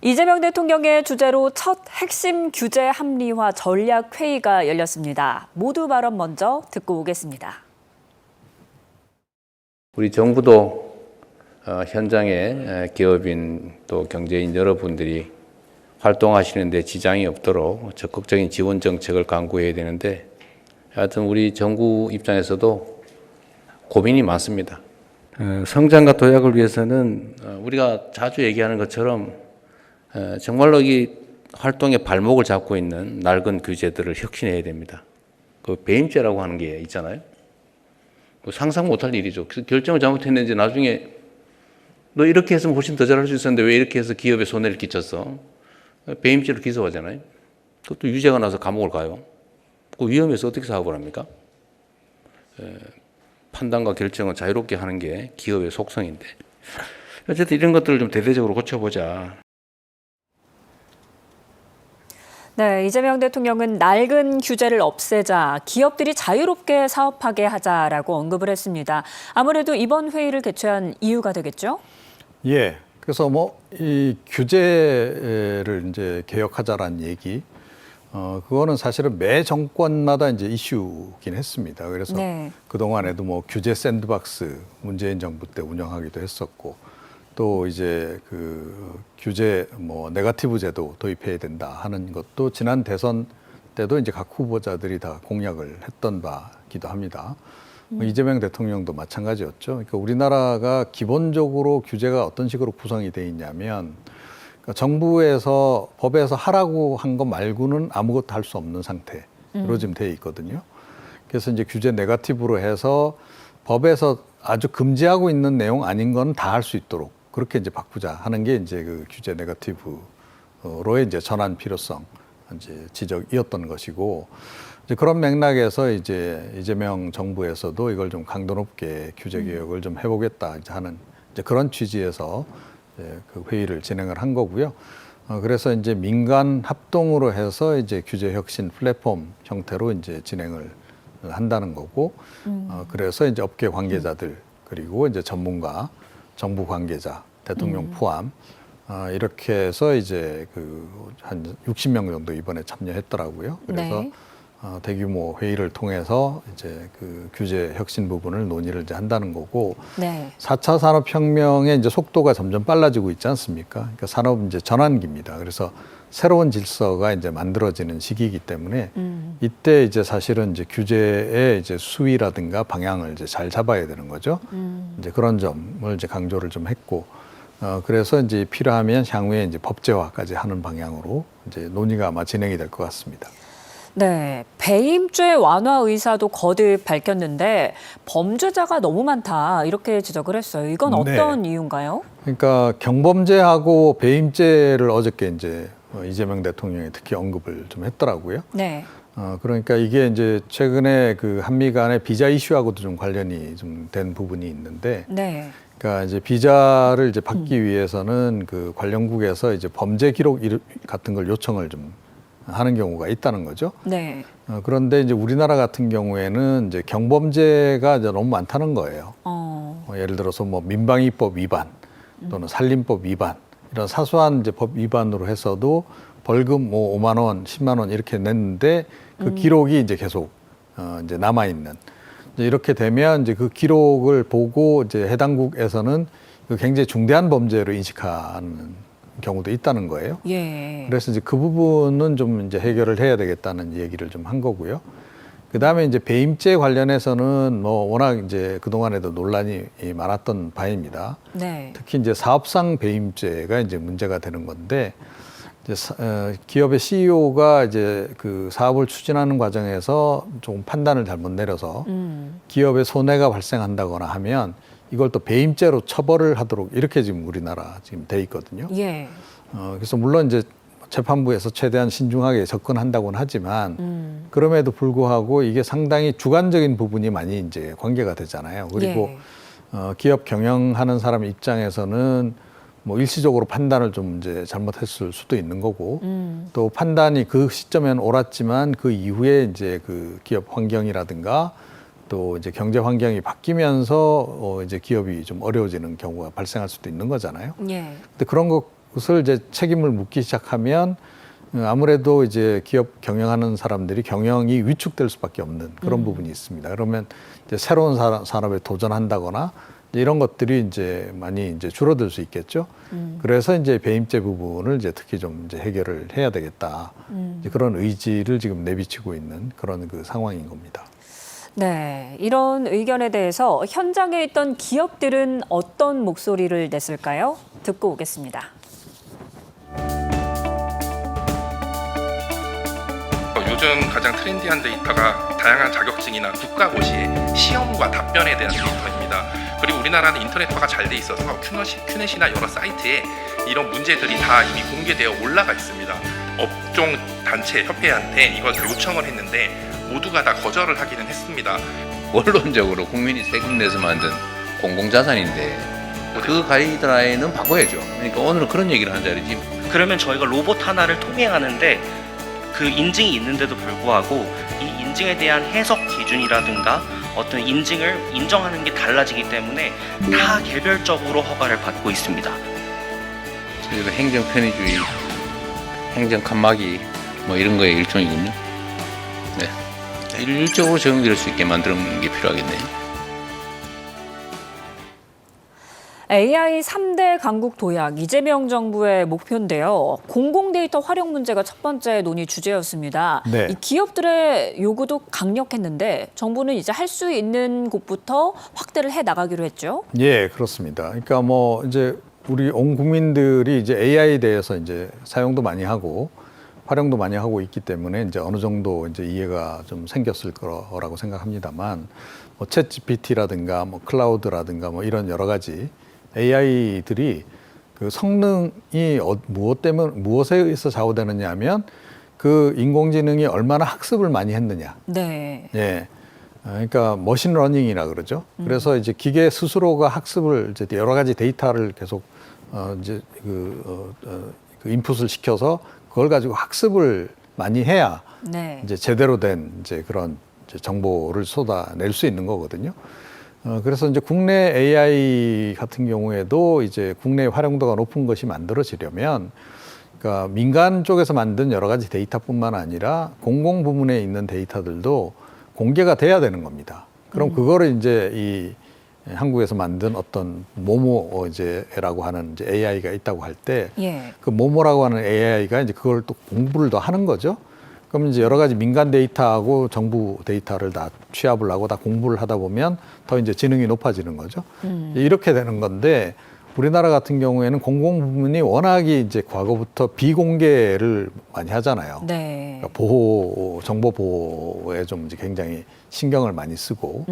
이재명 대통령의 주재로 첫 핵심 규제 합리화 전략 회의가 열렸습니다. 모두 발언 먼저 듣고 오겠습니다. 우리 정부도 현장에 기업인 또 경제인 여러분들이 활동하시는 데 지장이 없도록 적극적인 지원 정책을 강구해야 되는데, 하여튼 우리 정부 입장에서도 고민이 많습니다. 성장과 도약을 위해서는 우리가 자주 얘기하는 것처럼 정말로 이 활동의 발목을 잡고 있는 낡은 규제들을 혁신해야 됩니다. 그 배임죄라고 하는 게 있잖아요. 상상 못할 일이죠. 그래서 결정을 잘못했는지 나중에 너 이렇게 했으면 훨씬 더 잘할 수 있었는데 왜 이렇게 해서 기업에 손해를 끼쳤어? 배임죄로 기소하잖아요. 그것도 유죄가 나서 감옥을 가요. 그 위험해서 어떻게 사업을 합니까? 판단과 결정을 자유롭게 하는 게 기업의 속성인데, 어쨌든 이런 것들을 좀 대대적으로 고쳐보자. 네, 이재명 대통령은 낡은 규제를 없애자, 기업들이 자유롭게 사업하게 하자라고 언급을 했습니다. 아무래도 이번 회의를 개최한 이유가 되겠죠? 예. 그래서 이 규제를 이제 개혁하자라는 얘기, 그거는 사실은 매 정권마다 이제 이슈긴 했습니다. 그래서 네. 그동안에도 규제 샌드박스 문재인 정부 때 운영하기도 했었고, 또 이제 그 규제 네거티브 제도 도입해야 된다 하는 것도 지난 대선 때도 이제 각 후보자들이 다 공약을 했던 바기도 합니다. 이재명 대통령도 마찬가지였죠. 그러니까 우리나라가 기본적으로 규제가 어떤 식으로 구성이 돼 있냐면, 그러니까 정부에서 법에서 하라고 한 것 말고는 아무것도 할 수 없는 상태로 지금 돼 있거든요. 그래서 이제 규제 네거티브로 해서 법에서 아주 금지하고 있는 내용 아닌 건 다 할 수 있도록 그렇게 이제 바꾸자 하는 게 이제 그 규제 네거티브로의 이제 전환 필요성 이제 지적이었던 것이고, 이제 그런 맥락에서 이제 이재명 정부에서도 이걸 좀 강도 높게 규제 개혁을 좀 해보겠다 하는 이제 그런 취지에서 이제 그 회의를 진행을 한 거고요. 그래서 이제 민간 합동으로 해서 이제 규제 혁신 플랫폼 형태로 이제 진행을 한다는 거고, 그래서 이제 업계 관계자들 그리고 이제 전문가, 정부 관계자, 대통령 포함 이렇게 해서 이제 그 한 60명 정도 이번에 참여했더라고요. 그래서 네. 대규모 회의를 통해서 이제 그 규제 혁신 부분을 논의를 이제 한다는 거고, 네. 4차 산업혁명의 이제 속도가 점점 빨라지고 있지 않습니까? 그러니까 산업 이제 전환기입니다. 그래서 새로운 질서가 이제 만들어지는 시기이기 때문에 이때 이제 사실은 이제 규제의 이제 수위라든가 방향을 이제 잘 잡아야 되는 거죠. 이제 그런 점을 이제 강조를 좀 했고, 그래서 이제 필요하면 향후에 이제 법제화까지 하는 방향으로 이제 논의가 아마 진행이 될 것 같습니다. 네, 배임죄 완화 의사도 거듭 밝혔는데 범죄자가 너무 많다 이렇게 지적을 했어요. 이건 어떤 네. 이유인가요? 그러니까 경범죄하고 배임죄를 어저께 이제 이재명 대통령이 특히 언급을 좀 했더라고요. 네. 그러니까 이게 이제 최근에 그 한미 간의 비자 이슈하고도 좀 관련이 좀 된 부분이 있는데, 네. 그러니까 이제 비자를 이제 받기 위해서는 그 관련국에서 이제 범죄 기록 같은 걸 요청을 좀 하는 경우가 있다는 거죠. 네. 그런데 이제 우리나라 같은 경우에는 이제 경범죄가 이제 너무 많다는 거예요. 예를 들어서 민방위법 위반 또는 산림법 위반 이런 사소한 이제 법 위반으로 해서도 벌금 5만 원, 10만 원 이렇게 냈는데 그 기록이 이제 계속 이제 남아 있는. 이렇게 되면 이제 그 기록을 보고 이제 해당국에서는 그 굉장히 중대한 범죄로 인식하는 경우도 있다는 거예요. 예. 그래서 이제 그 부분은 좀 이제 해결을 해야 되겠다는 얘기를 좀 한 거고요. 그 다음에 이제 배임죄 관련해서는 워낙 이제 그동안에도 논란이 많았던 바입니다. 네. 특히 이제 사업상 배임죄가 이제 문제가 되는 건데, 이제 기업의 CEO가 이제 그 사업을 추진하는 과정에서 좀 판단을 잘못 내려서 기업에 손해가 발생한다거나 하면 이걸 또 배임죄로 처벌을 하도록 이렇게 지금 우리나라 지금 돼 있거든요. 예. 그래서 물론 이제 재판부에서 최대한 신중하게 접근한다고는 하지만 그럼에도 불구하고 이게 상당히 주관적인 부분이 많이 이제 관계가 되잖아요. 그리고 기업 경영하는 사람 입장에서는 일시적으로 판단을 좀 이제 잘못했을 수도 있는 거고, 또 판단이 그 시점에는 옳았지만 그 이후에 이제 그 기업 환경이라든가 또 이제 경제 환경이 바뀌면서 이제 기업이 좀 어려워지는 경우가 발생할 수도 있는 거잖아요. 예. 근데 그런 거 그것을 이제 책임을 묻기 시작하면 아무래도 이제 기업 경영하는 사람들이 경영이 위축될 수밖에 없는 그런 부분이 있습니다. 그러면 이제 새로운 산업에 도전한다거나 이런 것들이 이제 많이 이제 줄어들 수 있겠죠. 그래서 이제 배임죄 부분을 이제 특히 좀 이제 해결을 해야 되겠다. 이제 그런 의지를 지금 내비치고 있는 그런 그 상황인 겁니다. 네, 이런 의견에 대해서 현장에 있던 기업들은 어떤 목소리를 냈을까요? 듣고 오겠습니다. 요즘 가장 트렌디한 데이터가 다양한 자격증이나 국가고시의 시험과 답변에 대한 데이터입니다. 그리고 우리나라는 인터넷화가 잘 돼 있어서 큐넷이나 여러 사이트에 이런 문제들이 다 이미 공개되어 올라가 있습니다. 업종 단체 협회한테 이걸 요청을 했는데 모두가 다 거절을 하기는 했습니다. 원론적으로 국민이 세금 내서 만든 공공자산인데 그 가이드라인은 바꿔야죠. 그러니까 오늘은 그런 얘기를 하는 자리지. 그러면 저희가 로봇 하나를 통행하는데 그 인증이 있는데도 불구하고 이 인증에 대한 해석 기준이라든가 어떤 인증을 인정하는 게 달라지기 때문에 다 개별적으로 허가를 받고 있습니다. 저희가 행정 편의주의, 행정 칸막이 뭐 이런 거의 일종이군요. 네. 일적으로 적용될 수 있게 만드는 게 필요하겠네요. AI 3대 강국 도약, 이재명 정부의 목표인데요. 공공데이터 활용 문제가 첫 번째 논의 주제였습니다. 네. 이 기업들의 요구도 강력했는데 정부는 이제 할 수 있는 곳부터 확대를 해 나가기로 했죠. 예, 그렇습니다. 그러니까 뭐 이제 우리 온 국민들이 이제 AI에 대해서 이제 사용도 많이 하고 활용도 많이 하고 있기 때문에 이제 어느 정도 이제 이해가 좀 생겼을 거라고 생각합니다만 뭐 챗 GPT라든가 뭐 클라우드라든가 뭐 이런 여러 가지 AI들이 그 성능이 무엇에 의해서 좌우되느냐 하면 그 인공지능이 얼마나 학습을 많이 했느냐. 네. 예. 그러니까 머신러닝이라 그러죠. 그래서 이제 기계 스스로가 학습을 이제 여러 가지 데이터를 계속 이제 그 인풋을 시켜서 그걸 가지고 학습을 많이 해야 네. 이제 제대로 된 이제 그런 이제 정보를 쏟아낼 수 있는 거거든요. 그래서 이제 국내 AI 같은 경우에도 이제 국내 활용도가 높은 것이 만들어지려면 그러니까 민간 쪽에서 만든 여러 가지 데이터뿐만 아니라 공공 부문에 있는 데이터들도 공개가 돼야 되는 겁니다. 그럼 그거를 이제 이 한국에서 만든 어떤 모모 이제라고 하는 이제 AI가 있다고 할 때 예. 그 모모라고 하는 AI가 이제 그걸 또 공부를 더 하는 거죠. 그럼 이제 여러 가지 민간 데이터하고 정부 데이터를 다 취합을 하고 다 공부를 하다 보면 더 이제 지능이 높아지는 거죠. 이렇게 되는 건데 우리나라 같은 경우에는 공공 부문이 워낙에 이제 과거부터 비공개를 많이 하잖아요. 네. 그러니까 보호, 정보 보호에 좀 이제 굉장히 신경을 많이 쓰고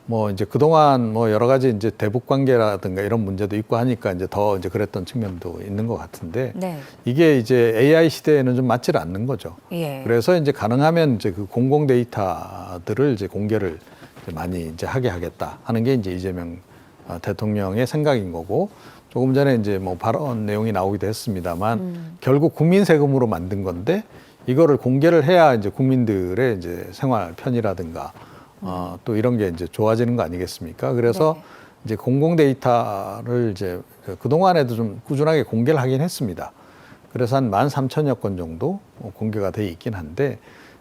뭐 이제 그동안 뭐 여러 가지 이제 대북 관계라든가 이런 문제도 있고 하니까 이제 더 이제 그랬던 측면도 있는 것 같은데 네. 이게 이제 AI 시대에는 좀 맞지 않는 거죠. 예. 그래서 이제 가능하면 이제 그 공공 데이터들을 이제 공개를 이제 많이 이제 하게 하겠다 하는 게 이제 이재명 대통령의 생각인 거고 조금 전에 이제 뭐 발언 내용이 나오기도 했습니다만 결국 국민 세금으로 만든 건데 이거를 공개를 해야 이제 국민들의 이제 생활 편의라든가 또 이런 게 이제 좋아지는 거 아니겠습니까? 그래서 네. 이제 공공 데이터를 이제 그동안에도 좀 꾸준하게 공개를 하긴 했습니다. 그래서 한 13,000여 건 정도 공개가 돼 있긴 한데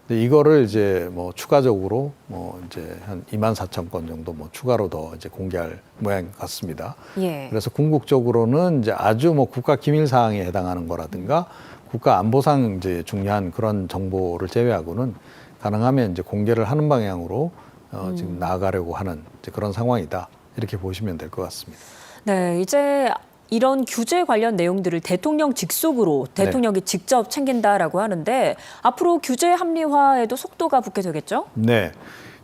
이거를 이제 뭐 추가적으로 뭐 이제 한 24,000건 정도 뭐 추가로 더 이제 공개할 모양 같습니다. 예. 그래서 궁극적으로는 이제 아주 뭐 국가 기밀 사항에 해당하는 거라든가 국가 안보상 이제 중요한 그런 정보를 제외하고는 가능하면 이제 공개를 하는 방향으로 지금 나아가려고 하는 이제 그런 상황이다. 이렇게 보시면 될 것 같습니다. 네, 이제 이런 규제 관련 내용들을 대통령 직속으로 대통령이 직접 챙긴다라고 하는데 앞으로 규제 합리화에도 속도가 붙게 되겠죠? 네.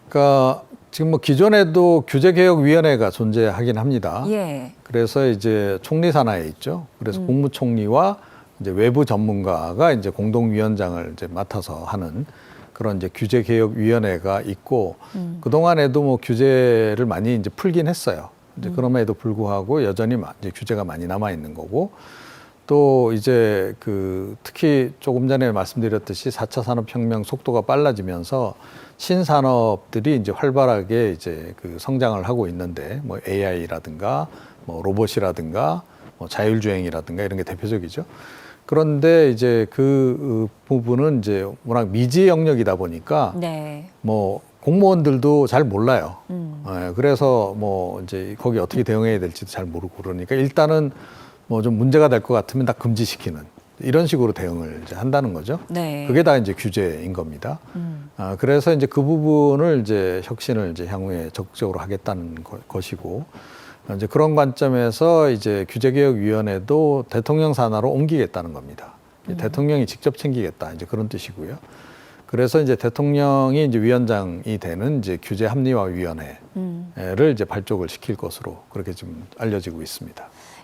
그러니까 지금 뭐 기존에도 규제개혁위원회가 존재하긴 합니다. 예. 그래서 이제 총리 산하에 있죠. 그래서 국무총리와 이제 외부 전문가가 이제 공동위원장을 이제 맡아서 하는 그런 이제 규제개혁위원회가 있고 그동안에도 뭐 규제를 많이 이제 풀긴 했어요. 이제 그럼에도 불구하고 여전히 이제 규제가 많이 남아 있는 거고 또 이제 그 특히 조금 전에 말씀드렸듯이 4차 산업혁명 속도가 빨라지면서 신산업들이 이제 활발하게 이제 그 성장을 하고 있는데 뭐 AI라든가 뭐 로봇이라든가 뭐 자율주행이라든가 이런 게 대표적이죠. 그런데 이제 그 부분은 이제 워낙 미지 영역이다 보니까 네. 뭐 공무원들도 잘 몰라요. 그래서 뭐 이제 거기 어떻게 대응해야 될지도 잘 모르고 그러니까 일단은 뭐 좀 문제가 될 것 같으면 다 금지시키는 이런 식으로 대응을 이제 한다는 거죠. 네. 그게 다 이제 규제인 겁니다. 그래서 이제 그 부분을 이제 혁신을 이제 향후에 적극적으로 하겠다는 것이고 이제 그런 관점에서 이제 규제개혁위원회도 대통령 산하로 옮기겠다는 겁니다. 대통령이 직접 챙기겠다 이제 그런 뜻이고요. 그래서 이제 대통령이 이제 위원장이 되는 이제 규제합리화위원회를 이제 발족을 시킬 것으로 그렇게 좀 알려지고 있습니다.